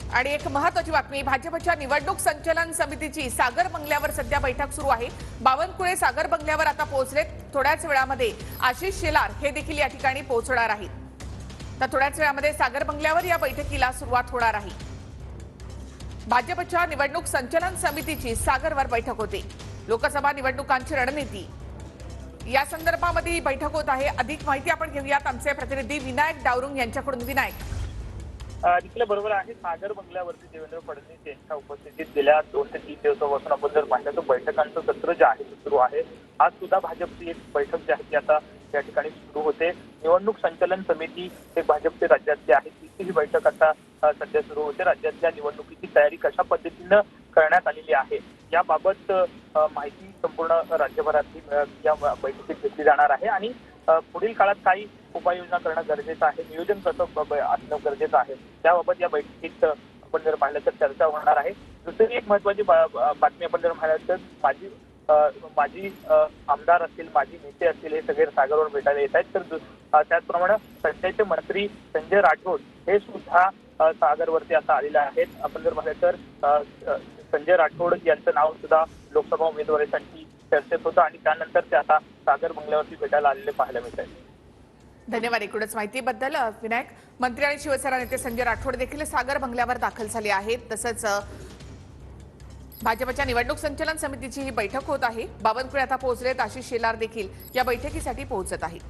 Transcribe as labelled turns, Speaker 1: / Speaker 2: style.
Speaker 1: आणि एक महत्त्वाची बातमी, भाजपच्या निवडणूक संचालन समितीची सागर बंगल्यावर सध्या बैठक सुरू आहे। बावनकुळे सागर बंगल्यावर आता पोहोचलेत। थोड्याच वेळामध्ये आशिष शेलार हे देखील या ठिकाणी पोहोचणार आहेत। तर थोड्याच वेळामध्ये सागर बंगल्यावर या बैठकीला सुरुवात होणार आहे। भाजपच्या निवडणूक संचालन समितीची सागरवर बैठक होते। लोकसभा निवडणुकांची रणनीती या संदर्भामध्ये ही बैठक होत आहे। अधिक माहिती आपण घेऊयात आमचे प्रतिनिधी विनायक डावरुंग यांच्याकडून। विनायक,
Speaker 2: देखील बरोबर आहे। सागर बंगल्यावरती देवेंद्र फडणवीस यांच्या उपस्थितीत गेल्या 2 ते 3 दिवसापासून आपण जर पाहिलं तर बैठकांचं सत्र जे आहे सुरू आहे। आज सुद्धा भाजपची एक बैठक जी आहे ती आता या ठिकाणी सुरू होते। निवडणूक संचालन समिती हे भाजपचे राज्यातले आहे, तिची ही बैठक आता सध्या सुरू होते। राज्यातल्या निवडणुकीची तयारी कशा पद्धतीनं करण्यात आलेली आहे याबाबत माहिती संपूर्ण राज्यभरातली या बैठकीत घेतली जाणार आहे आणि पुढील काळात काही उपाययोजना करणं गरजेचं आहे, नियोजन कसं असणं गरजेचं आहे त्याबाबत या बैठकीत आपण जर पाहिलं तर चर्चा होणार आहे। दुसरी एक महत्त्वाची बातमी आपण जर पाहिलं तर माजी आमदार असतील, माजी नेते असतील, हे सगळे सागरवर भेटायला येत आहेत। तर त्याचप्रमाणे सध्याचे मंत्री संजय राठोड हे सुद्धा सागरवरती आता आलेले आहेत। आपण जर पाहिलं तर संजय राठोड यांचं नाव सुद्धा लोकसभा उमेदवारीसाठी चर्चेत होतं आणि त्यानंतर ते आता सागर बंगल्यावरती भेटायला आलेले पाहायला मिळत आहेत।
Speaker 1: धन्यवाद एकूणच माहितीबद्दल विनायक। मंत्री आणि शिवसेना नेते संजय राठोड देखील सागर बंगल्यावर दाखल झाले आहेत। तसंच भाजपच्या निवडणूक संचालन समितीची ही बैठक होत आहे। बावनकुळे आता पोहोचलेत। आशिष शेलार देखील या बैठकीसाठी पोहोचत आहेत।